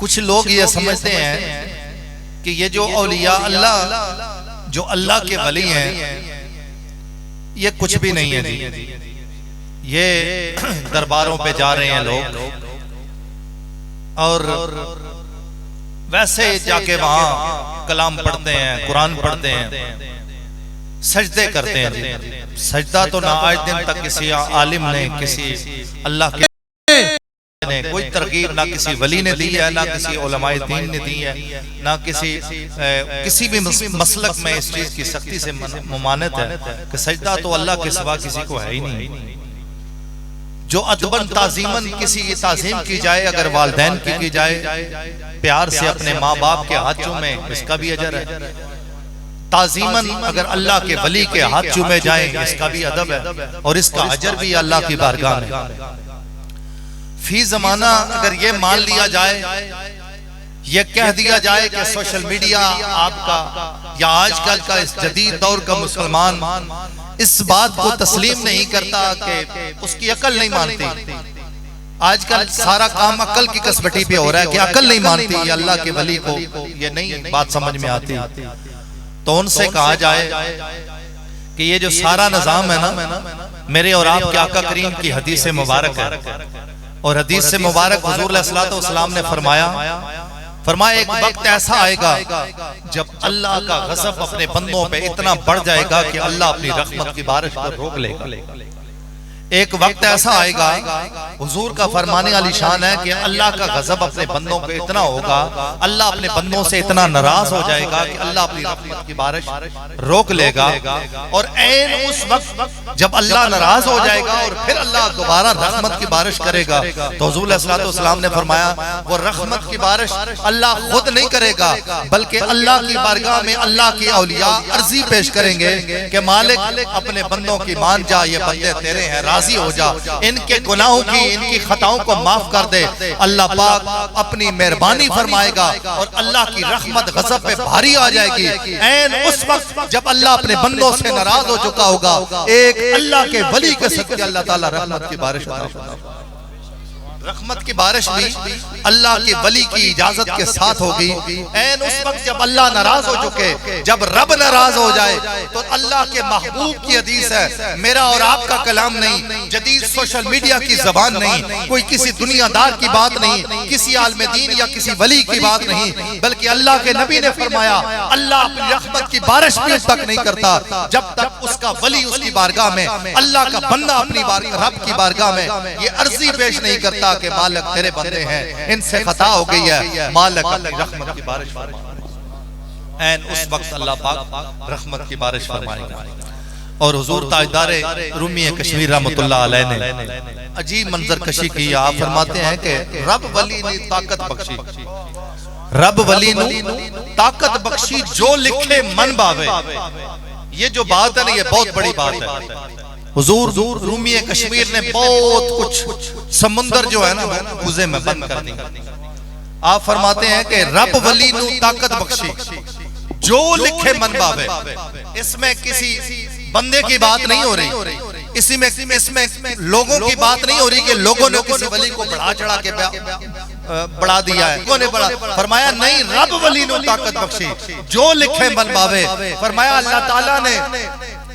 کچھ لوگ یہ سمجھتے ہیں کہ یہ جو اولیاء اللہ جو اللہ کے ولی ہیں یہ کچھ بھی نہیں ہے جی، یہ درباروں پہ جا رہے ہیں لوگ اور ویسے جا کے وہاں کلام پڑھتے ہیں، قرآن پڑھتے ہیں، سجدے کرتے ہیں جی۔ سجدہ تو نہ آج دن تک کسی عالم نے، کسی اللہ کے نے کوئی ترغیب نہ کسی ولی نے دی ہے، نہ کسی علماء دین نے دی ہے، نہ کسی بھی مسلک میں اس چیز کی سختی سے ممانعت ہے کہ سجدہ تو اللہ کے سوا کسی کو ہے ہی نہیں۔ جو ادباً تعظیماً کسی کی تعظیم کی جائے، اگر والدین کی جائے پیار سے اپنے ماں باپ کے ہاتھ چومیں، اس کا بھی اجر ہے۔ تعظیماً اگر اللہ کے ولی کے ہاتھ چومے جائیں، اس کا بھی ادب ہے اور اس کا اجر بھی اللہ کی بارگاہ میں۔ فی زمانہ اگر یہ مان لیا جائے، یہ کہہ دیا جائے کہ سوشل میڈیا آپ کا یا آج کل کا اس جدید دور کا مسلمان اس بات کو تسلیم نہیں کرتا کہ اس کی عقل نہیں مانتی۔ آج کل سارا کام عقل کی کسوٹی پہ ہو رہا ہے کہ عقل نہیں مانتی، اللہ کے ولی کو یہ نہیں بات سمجھ میں آتی۔ تو ان سے کہا جائے کہ یہ جو سارا نظام ہے نا، میرے اور آپ کے آقا کریم کی حدیث مبارک ہے، اور حدیث سے مبارک حضور علیہ السلام نے فرمایا ایک وقت ایسا آئے گا جب اللہ کا غضب اپنے بندوں پہ اتنا بڑھ جائے گا کہ اللہ اپنی رحمت کی بارش کو روک لے گا۔ ایک وقت ایسا آئے گا، حضور کا فرمانے علی شان ہے کہ اللہ کا غضب اپنے بندوں پہ اتنا ہوگا، اللہ اپنے بندوں سے اتنا ناراض ہو جائے گا کہ اللہ اپنی رحمت کی بارش روک لے گا۔ اور عین اس وقت جب اللہ ناراض ہو جائے گا اور پھر اللہ دوبارہ رحمت کی بارش کرے گا، تو حضور علیہ السلام نے فرمایا وہ رحمت کی بارش اللہ خود نہیں کرے گا، بلکہ اللہ کی بارگاہ میں اللہ کی اولیاء عرضی پیش کریں گے کہ مالک اپنے بندوں کی مان جا، یہ بندے تیرے ہیں، راضی ہو جا، ان کے گناہوں کی، ان کی خطاؤں کو معاف کر دے۔ اللہ پاک اپنی مہربانی فرمائے گا اور اللہ کی رحمت غضب پہ بھاری آ جائے گی۔ عین اس وقت جب اللہ اپنے بندوں سے ناراض ہو چکا ہوگا، ایک اللہ کے ولی کے صدقے اللہ تعالیٰ رحمت کی بارش عطا فرمائے۔ رحمت کی بارش بھی اللہ کے ولی کی اجازت کے ساتھ ہوگی۔ عین اس وقت جب اللہ ناراض ہو چکے، جب رب ناراض ہو جائے، تو اللہ کے محبوب کی حدیث ہے، میرا اور آپ کا کلام نہیں، جدید سوشل میڈیا کی زبان نہیں، کوئی کسی دنیا دار کی بات نہیں، کسی عالم دین یا کسی ولی کی بات نہیں، بلکہ اللہ کے نبی نے فرمایا اللہ اپنی رحمت کی بارش بھی اس تک نہیں کرتا جب تک اس کا ولی اس کی بارگاہ میں، اللہ کا بندہ اپنی رب کی بارگاہ میں یہ عرضی پیش نہیں کرتا کہ مالک تیرے بندے ہیں، ان سے خطا ہو گئی ہے، مالک اپنی رحمت کی بارش فرما۔ این اس وقت اللہ پاک رحمت کی بارش فرمائے گا۔ اور حضور تاجدار رومی کشمیر رحمت اللہ علیہ نے عجیب منظر کشی کی۔ آپ فرماتے ہیں کہ رب ولی نے طاقت بخشی، رب ولی نے طاقت بخشی، جو لکھے من باوے۔ یہ جو بات ہے نا، یہ بہت بڑی بات ہے۔ حضور رومی کشمیر نے بہت کچھ سمندر جو ہے نا کوزے میں بند کر دی۔ آپ فرماتے ہیں کہ رب ولی نو طاقت بخشی، جو لکھے من باوے۔ اس میں کسی بندے کی بات نہیں ہو رہی، اس میں لوگوں کی بات نہیں ہو رہی کہ لوگوں نے کسی ولی کو بڑھا چڑھا کے بڑھا دیا ہے۔ فرمایا نہیں، رب ولی نو طاقت بخشی، جو لکھے من باوے۔ فرمایا اللہ تعالیٰ نے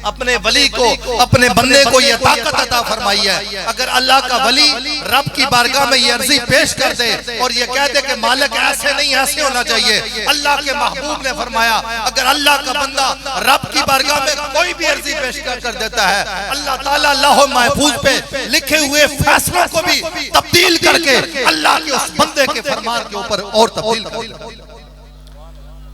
اپنے ولی کو، اپنے بندے کو یہ طاقت عطا فرمائی ہے۔ اگر اللہ کا ولی رب کی بارگاہ میں یہ عرضی پیش کر دے اور یہ کہہ دے کہ مالک ایسے نہیں، ایسے ہونا چاہیے، اللہ کے محبوب نے فرمایا اگر اللہ کا بندہ رب کی بارگاہ میں کوئی بھی عرضی پیش کر دیتا ہے، اللہ تعالیٰ لوح محفوظ پہ لکھے ہوئے فیصلوں کو بھی تبدیل کر کے اللہ کے اس بندے کے فرمان کے اوپر اور تبدیل کر دیتا ہے۔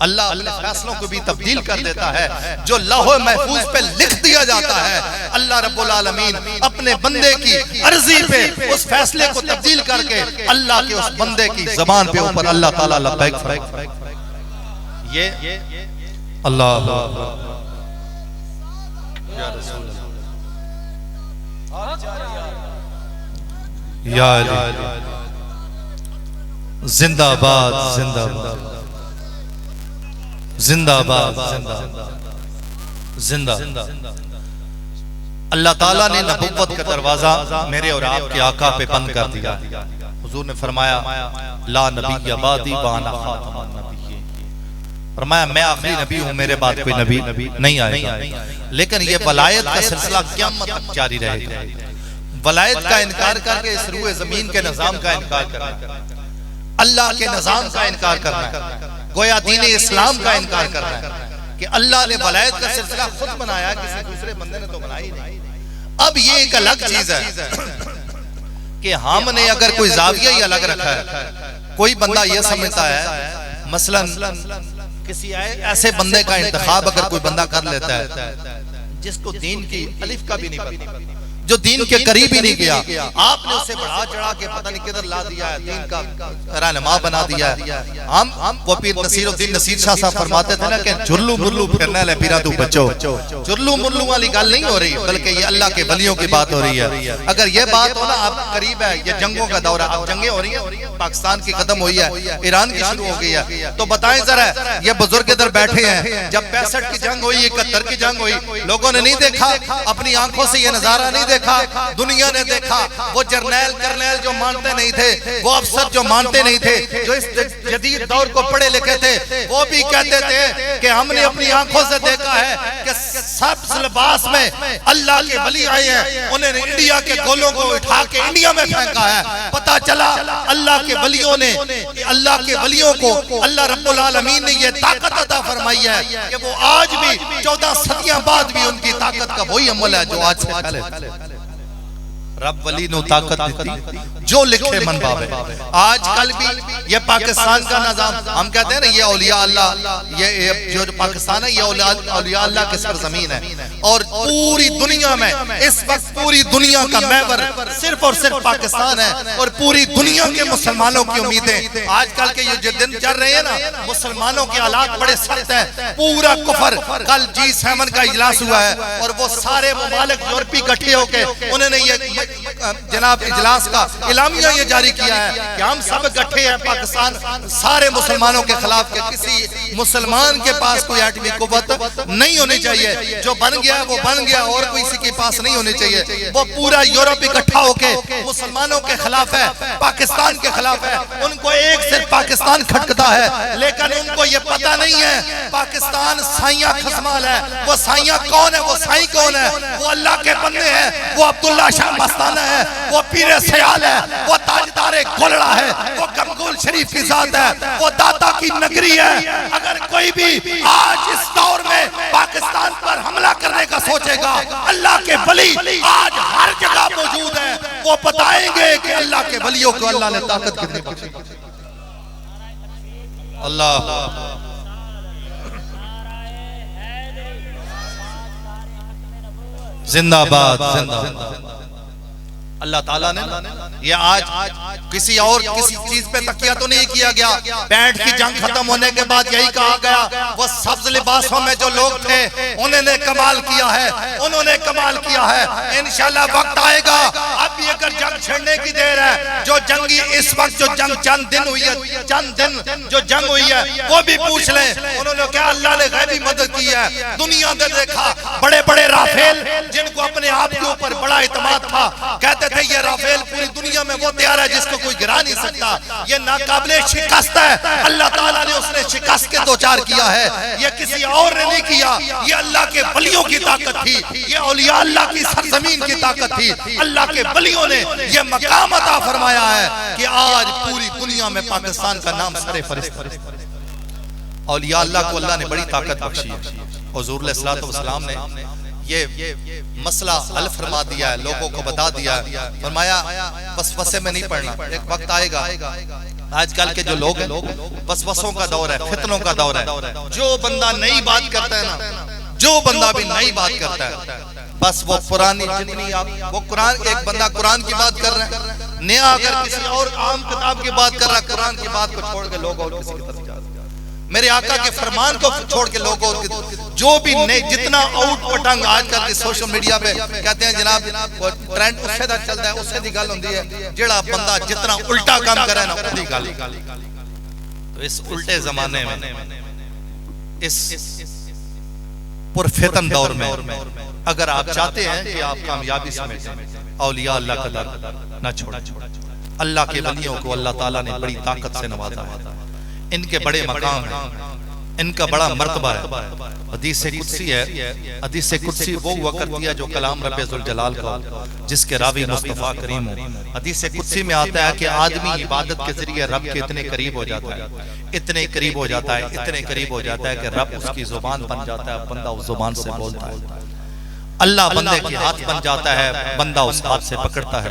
اللہ اپنے فیصلوں کو بھی تبدیل کر دیتا ہے، جو لوح محفوظ پہ لکھ دیا جاتا ہے اللہ رب العالمین اپنے بندے کی عرضی پہ اس فیصلے کو تبدیل کر کے اللہ کے اس بندے کی زبان پہ اوپر اللہ تعالیٰ لبیک فرمائے۔ یہ اللہ یا رسول اللہ یا علی زندہ باد، زندہ باد، زندہ باد، زندہ۔ اللہ تعالیٰ نے نبوت کا دروازہ میرے اور آپ کے آقا پہ بند کر دیا۔ حضور نے فرمایا لا نبی بعدی وانا خاتم النبیین، فرمایا میں آخری نبی ہوں، میرے بعد کوئی نبی نہیں آئے گا، لیکن یہ ولایت کا سلسلہ قیامت تک جاری رہے گا۔ ولایت کا انکار کر کے اس روح زمین کے نظام کا انکار کرنا، اللہ کے نظام کا انکار کرنا ہے، گویا دین اسلام کا انکار کرنا ہے کہ اللہ نے ولایت کا سلسلہ خود بنایا، کسی دوسرے بندے نے تو بنائی نہیں۔ اب یہ ایک الگ چیز ہے کہ ہم نے اگر کوئی زاویہ ہی الگ رکھا ہے، کوئی بندہ یہ سمجھتا ہے مثلا کسی ایسے بندے کا انتخاب اگر کوئی بندہ کر لیتا ہے جس کو دین کی الف کا بھی نہیں پتا، جو دین کے قریب ہی نہیں گیا، آپ نے اسے بڑھا چڑھا کے پتہ نہیں کدھر لا دیا ہے، دین کا رہنما بنا دیا ہے۔ ہم وہ پیر نصیر الدین نصیر شاہ صاحب فرماتے تھے نا کہ جرلو مرلو پھرنے لے پیرا تو بچو، جرلو مرلو والی گل نہیں ہو رہی، بلکہ یہ اللہ کے ولیوں کی بات ہو رہی ہے۔ اگر یہ بات ہونا اب قریب ہے، یہ جنگوں کا دور ہے، اب جنگیں ہو رہی ہیں، پاکستان کی ختم ہوئی ہے، ایران کی شروع ہو گئی ہے، تو بتائیں ذرا یہ بزرگ ادھر بیٹھے ہیں، جب 65 کی جنگ ہوئی، 71 کی جنگ ہوئی، لوگوں نے نہیں دیکھا، اپنی آنکھوں سے یہ نظارہ نہیں دیکھا، دنیا نے دیکھا، وہ جرنیل کرنیل جو مانتے نہیں تھے، وہ افسر جو مانتے نہیں تھے، جو اس جدید دور کو پڑھے لکھے تھے، وہ بھی کہتے تھے کہ ہم نے اپنی آنکھوں سے دیکھا ہے کہ سبز لباس میں اللہ کے ولی آئے ہیں، انہوں نے انڈیا کے گولوں کو اٹھا کے انڈیا میں پھینکا ہے۔ پتہ چلا اللہ کے ولیوں نے، اللہ کے ولیوں کو اللہ رب العالمین نے یہ طاقت عطا فرمائی ہے کہ وہ آج بھی 14 صدیاں بعد بھی ان کی طاقت کا وہی عمل ہے جو آج سے پہلے۔ رب ولی نو طاقت دیتی جو لکھے من بابے۔ آج کل بھی یہ پاکستان کا نظام، ہم کہتے ہیں نا یہ اولیاء اللہ، یہ جو پاکستان ہے یہ اولیاء اللہ کے سرزمین ہے، اور پوری دنیا میں اس وقت پوری دنیا کا محور صرف اور صرف پاکستان ہے، اور پوری دنیا کے مسلمانوں کی امیدیں آج کل کے یہ جو دن چل رہے ہیں نا، مسلمانوں کے حالات بڑے سخت ہیں، پورا کفر۔ کل G7 کا اجلاس ہوا ہے اور وہ سارے ممالک یورپی اکٹھے ہو کے انہوں نے یہ جناب اجلاس کا اعلامیہ یہ جاری کیا ہے کہ ہم سب اکٹھے ہیں پاکستان سارے مسلمانوں کے خلاف، کہ کسی مسلمان کے پاس کوئی ایٹمی قوت نہیں ہونی چاہیے، جو بن گیا وہ بن گیا، اور کوئی کسی کے پاس نہیں ہونی چاہیے۔ وہ پورا یورپ اکٹھا ہو کے مسلمانوں کے خلاف ہے، پاکستان کے خلاف ہے، ان کو ایک صرف پاکستان کھٹکتا ہے، لیکن ان کو یہ پتہ نہیں ہے پاکستان سائیاں خسمال ہے۔ وہ سائیاں کون ہے؟ وہ سائی کون ہے؟ وہ اللہ کے بندے ہیں، وہ عبداللہ شاہ مستانہ ہے، وہ پیر سیال ہے، وہ تاجدار گولڑا ہے، وہ کمگول شریف کی ذات ہے، وہ داتا کی نگری ہے۔ اگر کوئی بھی آج اس دور میں پاکستان پر حملہ کرنے کا سوچے گا، اللہ کے ولی آج ہر جگہ موجود ہیں، وہ بتائیں گے کہ اللہ کے ولیوں کو اللہ نے طاقت کتنی بخشی۔ اللہ زندہ باد، زندہ اللہ تعالیٰ نے یہ آج کسی اور کسی چیز پہ تکیہ تو نہیں کیا گیا۔ پینٹ کی جنگ ختم ہونے کے بعد یہی کہا گیا وہ سبز لباسوں میں جو لوگ تھے انہوں نے کمال کیا ہے، انہوں نے کمال کیا ہے۔ انشاءاللہ وقت آئے گا، اب یہ اگر جنگ چھڑنے کی دیر ہے، جو جنگی اس وقت جو جنگ چند دن ہوئی ہے، چند دن جو جنگ ہوئی ہے وہ بھی پوچھ لیں، انہوں نے کہا اللہ نے غیبی مدد کی ہے۔ دنیا نے دیکھا بڑے بڑے رافیل جن کو اپنے آپ کے اوپر بڑا اعتماد تھا، کہتے تھے یہ رافیل پوری دنیا میں وہ تیار ہے جس کو کوئی گرا نہیں سکتا، یہ ناقابل شکست ہے، اللہ تعالیٰ نے اس نے شکست کے دوچار کیا ہے، یہ کسی اور نے نہیں کیا، یہ اللہ کے ولیوں کی طاقت تھی، یہ اولیاء اللہ کی سرزمین کی طاقت تھی۔ اللہ کے ولیوں نے یہ مقام عطا فرمایا ہے کہ آج پوری دنیا میں پاکستان کا نام سر فہرست۔ اولیاء اللہ کو اللہ نے بڑی طاقت بخشی ہے۔ حضور علیہ السلام نے یہ مسئلہ حل فرما دیا ہے، لوگوں کو بتا دیا ہے، فرمایا وسوسے میں نہیں پڑنا، ایک وقت آئے گا۔ آج کل کے جو لوگ ہیں وسوسوں کا دور ہے، فتنوں کا دور ہے، جو بندہ نئی بات کرتا ہے نا، جو بندہ بھی نئی بات کرتا ہے بس وہ پرانی جتنی وہ قرآن، ایک بندہ قرآن کی بات کر رہا ہے، نیا اگر کسی اور عام کتاب کی بات کر رہا ہے، قرآن کی بات کو چھوڑ کے لوگ اور کسی کی طرف جا رہے ہیں، میرے آقا کے فرمان کو چھوڑ کے لوگ اور جو بھی نئے جتنا آؤٹ پٹنگ آج کل کے سوشل میڈیا پہ کہتے ہیں جناب ٹرینڈ اس سے چلتا ہے، اس سے دی گل ہوندی ہے، جڑا بندہ جتنا الٹا کام کرے نا اس دی گل۔ تو اس الٹے زمانے میں، اس پرفتن دور میں اگر آپ چاہتے ہیں کہ آپ کامیابی سمیٹیں، اولیاء اللہ کا در نہ چھوڑیں۔ اللہ کے ولیوں کو اللہ تعالیٰ نے بڑی طاقت سے نوازا ہے، ان کے بڑے مقام ہیں، ان کا بڑا مرتبہ ہے۔ حدیث قدسی ہے، حدیث قدسی وہ ہوا کرتی ہے جو کلام رب ذوالجلال کا، جس کے راوی مصطفیٰ کریم ہو۔ حدیث قدسی میں آتا ہے کہ آدمی عبادت کے ذریعے رب کے اتنے قریب ہو جاتا ہے، اتنے قریب ہو جاتا ہے، اتنے قریب ہو جاتا ہے کہ رب اس کی زبان بن جاتا ہے، بندہ اس زبان سے بولتا ہے۔ اللہ بندے کی ہاتھ بن جاتا ہے، بندہ اس ہاتھ سے پکڑتا ہے۔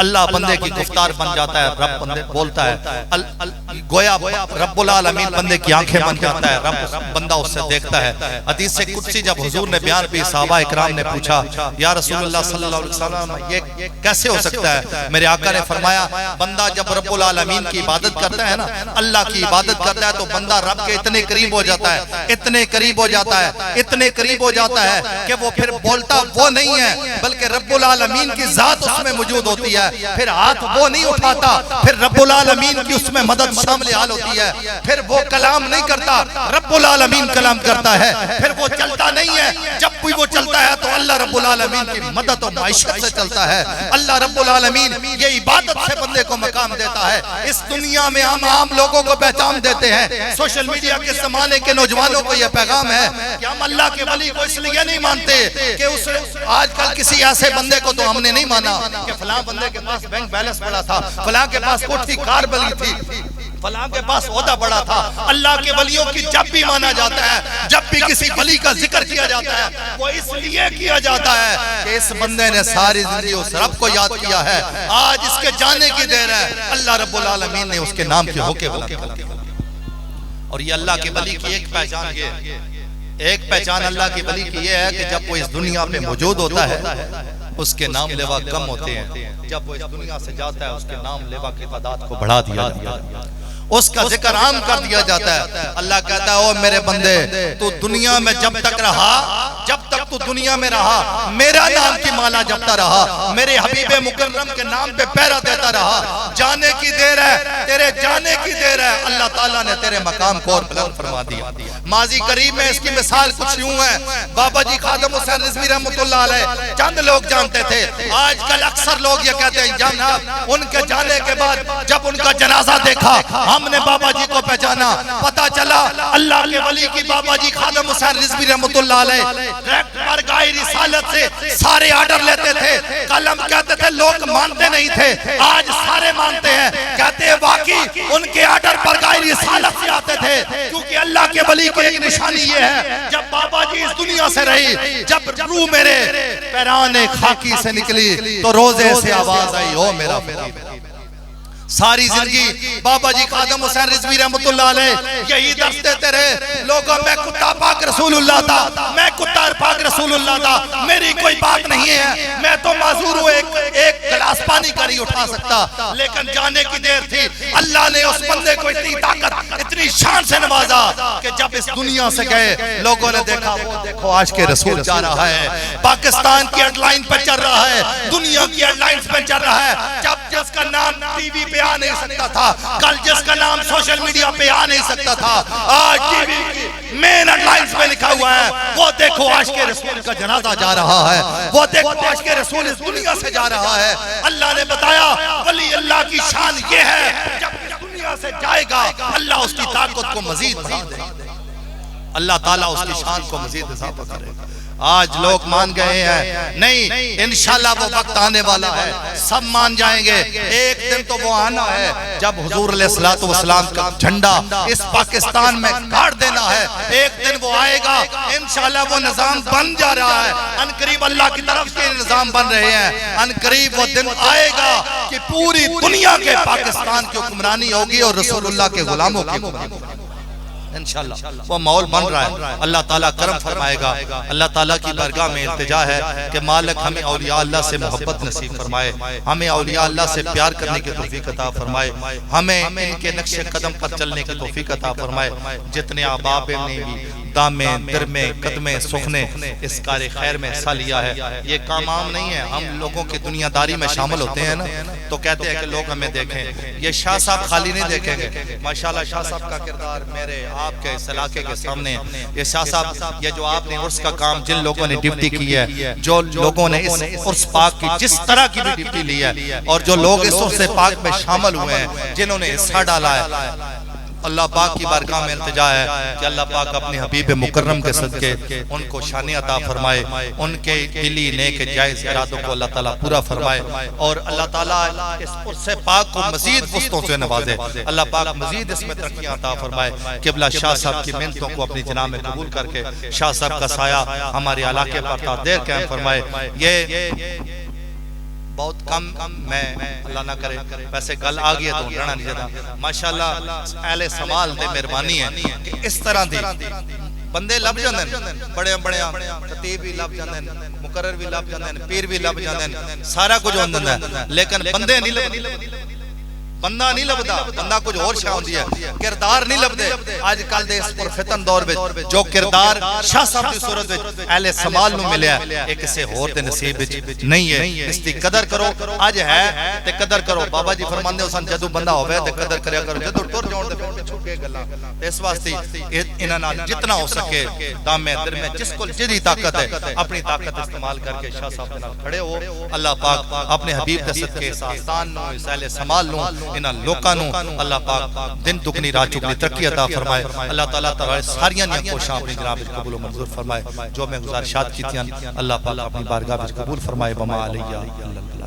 اللہ بندے کی گفتار بن جاتا ہے، رب بندے بولتا ہے۔ گویا رب العالمین بندے کی آنکھیں بن جاتا ہے، رب بندہ اس سے دیکھتا ہے۔ حدیث قدسی جب حضور نے بیان کی، صحابہ اکرام نے پوچھا یا رسول اللہ صلی اللہ علیہ وسلم یہ کیسے ہو سکتا ہے؟ میرے آقا نے فرمایا بندہ جب رب العالمین کی عبادت کرتا ہے نا، اللہ کی عبادت کرتا ہے تو بندہ رب کے اتنے قریب ہو جاتا ہے، اتنے قریب ہو جاتا ہے، اتنے قریب ہو جاتا ہے کہ وہ پھر بولتا وہ نہیں ہے بلکہ رب العالمین کی ذات اس میں موجود ہوتی ہے۔ پھر ہاتھ وہ نہیں اٹھاتا، پھر رب العالمین کی اس میں مدد شامل حال ہوتی ہے۔ پھر وہ کلام نہیں کرتا، رب العالمین کلام کرتا ہے۔ پھر وہ چلتا نہیں ہے، جب بھی وہ چلتا ہے تو اللہ رب العالمین کی مدد و معیشت سے چلتا ہے۔ اللہ رب العالمین یہ عبادت سے بندے کو مقام دیتا ہے۔ اس دنیا میں ہم عام لوگوں کو پہچان دیتے ہیں، سوشل میڈیا کے زمانے کے نوجوانوں کو یہ پیغام ہے کہ ہم اللہ کے ولی کو اس لیے نہیں مانتے کہ اس آج کل کسی ایسے بندے کو تو ہم نے نہیں مانا کہ فلاں بندے کے پاس بینک بیلنس بڑا تھا، فلاں کے پاس کوٹھی کار بلی تھی، فلاں کے پاس عہدہ بڑا تھا۔ اللہ کے ولیوں کی جب بھی مانا جاتا ہے، جب بھی کسی ولی کا ذکر کیا جاتا ہے، وہ اس لیے کیا جاتا ہے کہ اس بندے نے ساری زندگی اس رب کو یاد کیا ہے، آج اس کے جانے کی دیر ہے، اللہ رب العالمین نے اس کے نام کے ہوکے بلند کر دیا۔ اور یہ اللہ کے ولی کی ایک پہچان یہ ہے، ایک پہچان اللہ کی ولی کی یہ ہے کہ جب وہ اس دنیا پہ موجود ہوتا ہے اس کے نام لیوا کم ہوتے ہیں، جب وہ اس دنیا سے جاتا ہے اس کے نام لیوا کی تعداد کو بڑھا دیا جاتا ہے، اس کا ذکر عام کر دیا جاتا ہے۔ اللہ کہتا ہے او میرے بندے تو دنیا میں جب تک رہا، جب تک تو دنیا میں رہا، میرا نام کی مالا جپتا رہا، میرے حبیب مکرم کے نام پہ پیرا دیتا رہا، جانے کی دیر ہے، تیرے جانے کی دیر ہے، اللہ تعالیٰ نے تیرے مقام کو اور بلند فرما دیا۔ ماضی قریب میں اس کی مثال کچھ یوں ہے، بابا جی خادم حسین رضوی رحمۃ اللہ علیہ چند لوگ جانتے تھے، آج کل اکثر لوگ یہ کہتے ہیں جناب ان کے جانے کے بعد جب ان کا جنازہ دیکھا ہم نے بابا جی کو پہچانا، پتا چلا اللہ کے ولی کی بابا جی خادم حسین رضوی رحمۃ اللہ علیہ ڈائریکٹ برگاہ رسالت سے سارے آرڈر لیتے تھے، قلم کہتے تھے لوگ مانتے نہیں تھے، آج سارے مانتے ہیں، کہتے ہیں واقعی ان کے آرڈر برگاہ رسالت سے آتے تھے، کیونکہ اللہ کے ولی کی ایک نشانی یہ ہے جب بابا جی اس دنیا سے رہی، جب روح میرے پیران خاکی سے نکلی تو روزے سے آواز آئی او میرا فقیر۔ ساری زندگی بابا جی خادم حسین رضوی رحمۃ اللہ علیہ یہی درس دیتے رہے، لوگوں میں کتا پاک رسول اللہ تھا، میں کتا پاک رسول اللہ تھا، میری کوئی بات نہیں ہے، میں تو معذور ہوں، ایک گلاس پانی کا نہیں اٹھا سکتا، لیکن جانے کی دیر تھی، اللہ نے اس بندے کو اتنی طاقت اتنی شان سے نوازا کہ جب اس دنیا سے گئے لوگوں نے دیکھا وہ دیکھو آج کے رسول جا رہا ہے، پاکستان کی ہیڈ لائن پر چل رہا ہے، دنیا کی ہیڈ لائنز پر چل رہا ہے، جب جس کا نام ٹی وی پہ آ نہیں سکتا تھا، کل جس کا نام سوشل میڈیا پہ آ نہیں سکتا تھا، آج ٹی وی کی مین ہیڈ لائنز پہ لکھا ہوا ہے وہ دیکھو آج کے رسول کا جنازہ جا رہا ہے، وہ دیکھو آج کے رسول اس دنیا سے جا رہا ہے۔ اللہ نے بتایا ولی اللہ کی شان یہ ہے جب اس دنیا سے جائے گا اللہ اس کی طاقت کو مزید بڑھا دے گا، اللہ تعالیٰ اس کی شان کو مزید اضافہ کرے گا۔ آج لوگ مان گئے ہیں، نہیں انشاءاللہ وہ وقت آنے والا ہے، سب مان جائیں گے، ایک دن تو وہ آنا ہے جب حضور علیہ السلام کا جھنڈا اس پاکستان میں گاڑ دینا ہے، ایک دن وہ آئے گا، انشاءاللہ وہ نظام بن جا رہا ہے، ان قریب اللہ کی طرف سے نظام بن رہے ہیں، ان قریب وہ دن آئے گا کہ پوری دنیا کے پاکستان کی حکمرانی ہوگی اور رسول اللہ کے غلاموں کی حکمرانی ہوگی انشاءاللہ، وہ ماحول بن رہا ہے، اللہ تعالیٰ کرم فرمائے گا۔ اللہ تعالیٰ کی بارگاہ میں التجا ہے کہ مالک ہمیں اولیاء اللہ سے محبت نصیب فرمائے، ہمیں اولیاء اللہ سے پیار کرنے کی توفیق عطا فرمائے، ہمیں ان کے نقش قدم پر چلنے کی توفیق عطا فرمائے، جتنے احباب نے بھی دامے درمے قدمے سخنے اس کار خیر میں حصہ لیا ہے. یہ کام عام نہیں ہے. ہم لوگوں کی دنیا داری میں شامل ہوتے ہیں نا تو کہتے ہیں کہ لوگ ہمیں دیکھیں. یہ شاہ صاحب خالی نہیں دیکھیں گے. ماشاءاللہ شاہ صاحب کا کردار میرے آپ کے اس علاقے کے سامنے. یہ شاہ صاحب یہ جو آپ نے عرس کا کام جن لوگوں نے ڈیوٹی کی ہے, جو لوگوں نے اس عرس پاک کی جس طرح کی بھی ڈیوٹی لی ہے, اور جو لوگ اس عرس پاک میں شامل ہوئے ہیں, جنہوں نے حصہ ڈالا ہے, اللہ پاک کی بارگاہ میں التجا ہے کہ اللہ پاک اپنے حبیب مکرم کے صدقے ان کو شان عطا فرمائے, ان کے دلی نیک جائز ارادوں کو اللہ تعالیٰ پورا فرمائے, اور اللہ تعالیٰ اس عرس پاک کو مزید وسطوں سے نوازے. اللہ پاک مزید اس میں ترقیاں عطا فرمائے. قبلہ شاہ صاحب کی محنتوں کو اپنی جناب میں قبول کر کے شاہ صاحب کا سایہ ہمارے علاقے پر تا دیر قائم فرمائے. یہ بہت کم میں اللہ نہ کرے ویسے گل آگئی ہے تو رہنا نہیں جاتا. ماشاءاللہ اہل سمال دے مہربانی ہے کہ اس طرح دی بندے لب جاندے, بڑے بڑے خطیب بھی لب جاندے, مقرر بھی لب جاندے, پیر بھی لب جاندے, سارا کچھ ہوندے ہے, لیکن بندے نہیں لبدے. بندہ نہیں لبدا, بندہ کچھ اور شاہ ہوندی ہے, کردار نہیں لبدے. آج کل دے اس پر فتن دور وچ جو کردار شاہ صاحب دی صورت وچ اہل سمال نو ملیا ہے, ایک کسے ہور دے نصیب وچ نہیں ہے. اس دی قدر کرو, اج ہے تے قدر کرو. بابا جی فرماندے ہو سن جدوں بندہ ہوے تے قدر کریا کرو, جدوں ٹر جاون تے پھر چھکے گلاں. اس واسطے انہاں نال جتنا ہو سکے دامے در میں جس کول جدی طاقت ہے اپنی طاقت استعمال کر کے شاہ صاحب نال کھڑے ہو. اللہ پاک اپنے حبیب دے صدقے اس آستان نو, اس اہل سمال نو, انہاں لوکاں نو اللہ پاک دن دگنی رات چگنی ترقی عطا فرمائے. اللہ تعالیٰ تعالیٰ ساریاں نیاں کوشاں اپنی جناب وچ قبول و منظور فرمائے. جو میں گزارشات کیتیاں اللہ پاک اپنی بارگاہ وچ قبول فرمائے. وما علیہ